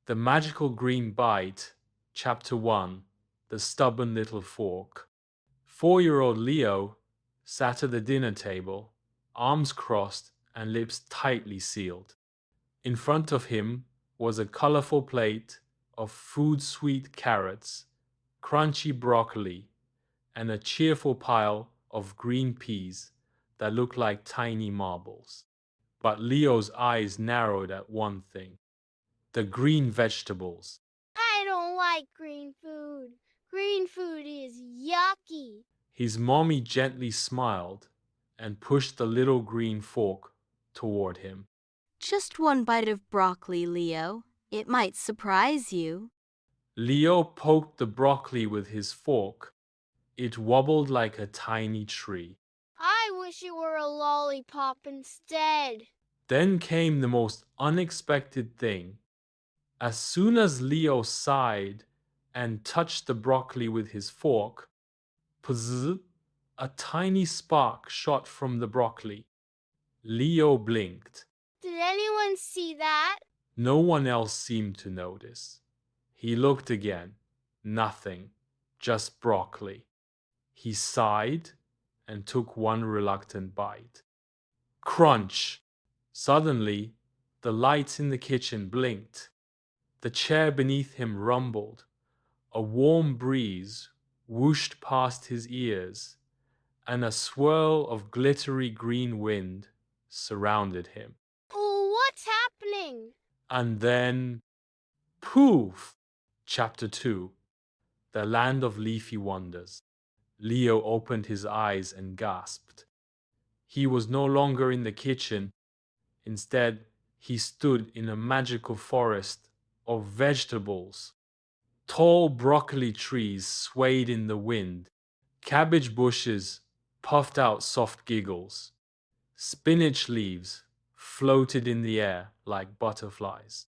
The Magical Green Bite, Chapter 1, The Stubborn Little Fork. 4-year-old Leo sat at the dinner table, arms crossed and lips tightly sealed. In front of him was a colorful plate of food-sweet carrots, crunchy broccoli, and a cheerful pile of green peas that looked like tiny marbles. But Leo's eyes narrowed at one thing: the green vegetables. I don't like green food. Green food is yucky. His mommy gently smiled and pushed the little green fork toward him. Just one bite of broccoli, Leo. It might surprise you. Leo poked the broccoli with his fork. It wobbled like a tiny tree. I wish it were a lollipop instead. Then came the most unexpected thing. As soon as Leo sighed and touched the broccoli with his fork, puzz, a tiny spark shot from the broccoli. Leo blinked. Did anyone see that? No one else seemed to notice. He looked again. Nothing. Just broccoli. He sighed and took one reluctant bite. Crunch! Suddenly, the lights in the kitchen blinked. The chair beneath him rumbled. A warm breeze whooshed past his ears, and a swirl of glittery green wind surrounded him. Oh, what's happening? And then, poof! Chapter 2, The Land of Leafy Wonders. Leo opened his eyes and gasped. He was no longer in the kitchen. Instead, he stood in a magical forest of vegetables. Tall broccoli trees swayed in the wind. Cabbage bushes puffed out soft giggles. Spinach leaves floated in the air like butterflies.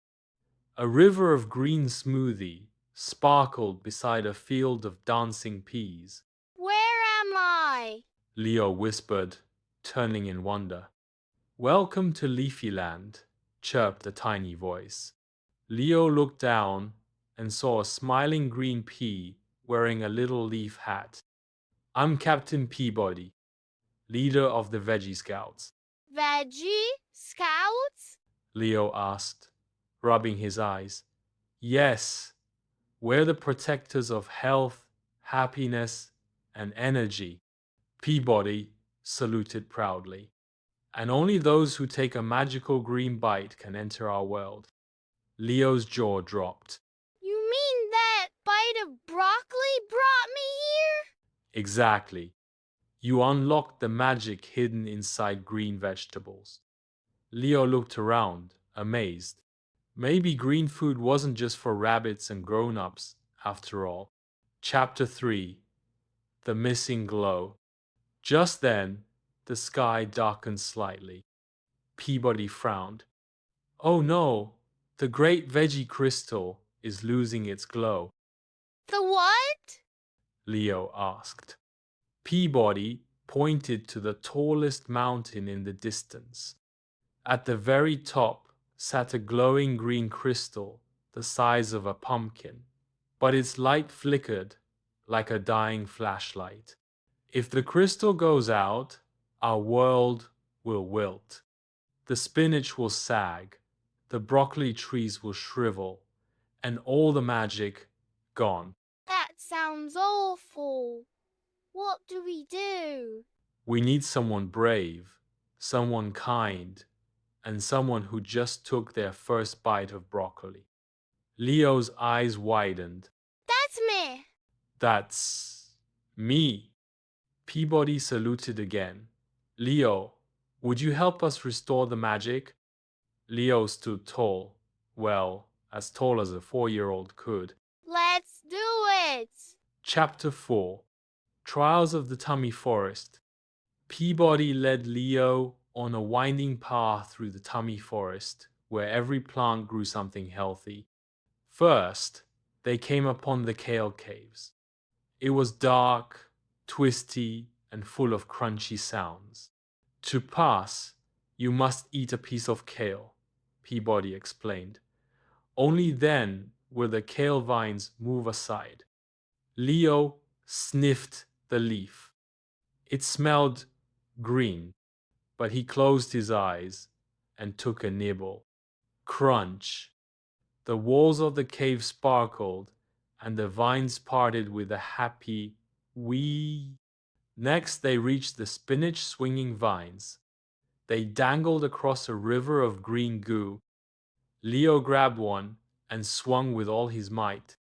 A river of green smoothie sparkled beside a field of dancing peas. Where am I? Leo whispered, turning in wonder. Welcome to Leafyland, chirped a tiny voice. Leo looked down and saw a smiling green pea wearing a little leaf hat. I'm Captain Peabody, leader of the Veggie Scouts. Veggie Scouts? Leo asked, rubbing his eyes. Yes, we're the protectors of health, happiness, and energy. Peabody saluted proudly. And only those who take a magical green bite can enter our world. Leo's jaw dropped. You mean that bite of broccoli brought me here? Exactly. You unlocked the magic hidden inside green vegetables. Leo looked around, amazed. Maybe green food wasn't just for rabbits and grown-ups, after all. Chapter 3, The Missing Glow. Just then, the sky darkened slightly. Peabody frowned. Oh no, the great veggie crystal is losing its glow. The what? Leo asked. Peabody pointed to the tallest mountain in the distance. At the very top sat a glowing green crystal the size of a pumpkin, but its light flickered like a dying flashlight. If the crystal goes out, our world will wilt. The spinach will sag, the broccoli trees will shrivel, and all the magic gone. That sounds awful. What do we do? We need someone brave, someone kind, and someone who just took their first bite of broccoli. Leo's eyes widened. That's me. That's me. Peabody saluted again. Leo, would you help us restore the magic? Leo stood tall. Well, as tall as a 4-year-old could. Let's do it. Chapter 4, Trials of the Tummy Forest. Peabody led Leo on a winding path through the tummy forest, where every plant grew something healthy. First, they came upon the kale caves. It was dark, twisty, and full of crunchy sounds. To pass, you must eat a piece of kale, Peabody explained. Only then will the kale vines move aside. Leo sniffed the leaf. It smelled green, but he closed his eyes and took a nibble. Crunch! The walls of the cave sparkled, and the vines parted with a happy wee. Next, they reached the spinach swinging vines. They dangled across a river of green goo. Leo grabbed one and swung with all his might.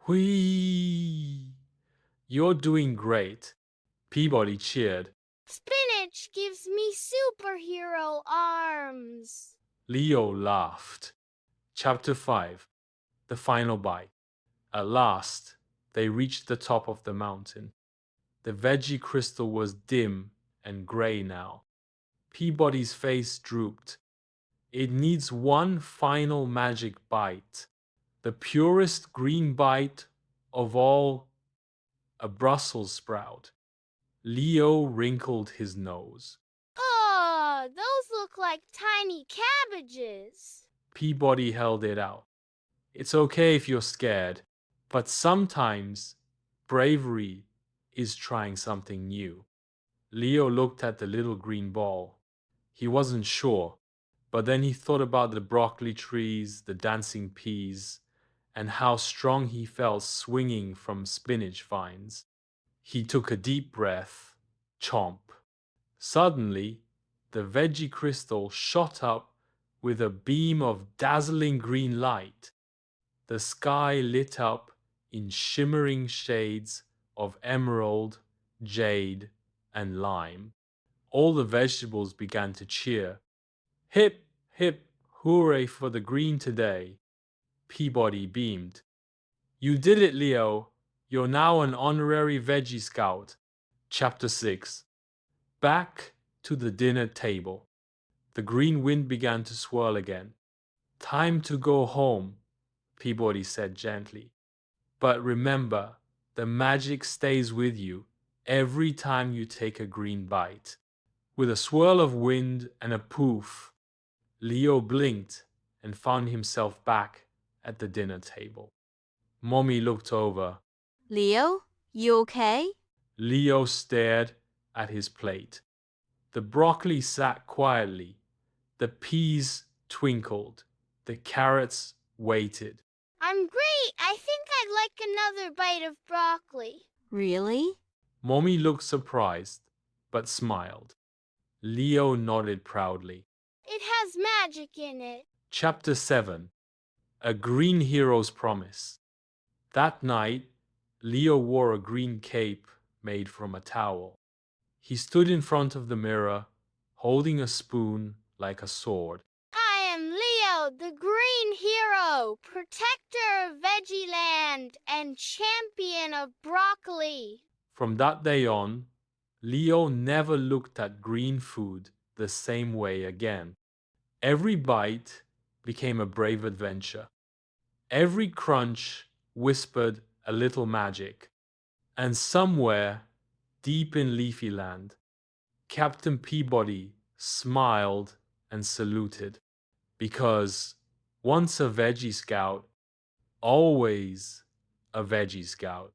Whee! You're doing great. Peabody cheered. Spinach gives me superhero arms. Leo laughed. Chapter 5. The Final Bite. At last, they reached the top of the mountain. The veggie crystal was dim and gray now. Peabody's face drooped. It needs one final magic bite. The purest green bite of all, a Brussels sprout. Leo wrinkled his nose. Oh, those look like tiny cabbages. Peabody held it out. It's okay if you're scared, but sometimes bravery is trying something new. Leo looked at the little green ball. He wasn't sure, but then he thought about the broccoli trees, the dancing peas, and how strong he felt swinging from spinach vines. He took a deep breath. Chomp. Suddenly, the veggie crystal shot up with a beam of dazzling green light. The sky lit up in shimmering shades of emerald, jade, and lime. All the vegetables began to cheer. Hip, hip, hooray for the green today. Peabody beamed. You did it, Leo. You're now an honorary veggie scout. Chapter 6. Back to the dinner table. The green wind began to swirl again. Time to go home, Peabody said gently. But remember, the magic stays with you every time you take a green bite. With a swirl of wind and a poof, Leo blinked and found himself back at the dinner table. Mommy looked over. Leo, you okay? Leo stared at his plate. The broccoli sat quietly. The peas twinkled. The carrots waited. I'm great. I think I'd like another bite of broccoli. Really? Mommy looked surprised, but smiled. Leo nodded proudly. It has magic in it. Chapter 7. A Green Hero's Promise. That night, Leo wore a green cape made from a towel. He stood in front of the mirror, holding a spoon like a sword. I am Leo, the green hero, protector of Veggieland and champion of broccoli. From that day on, Leo never looked at green food the same way again. Every bite became a brave adventure. Every crunch whispered a little magic. And somewhere, deep in Leafyland, Captain Peabody smiled and saluted. Because once a veggie scout, always a veggie scout.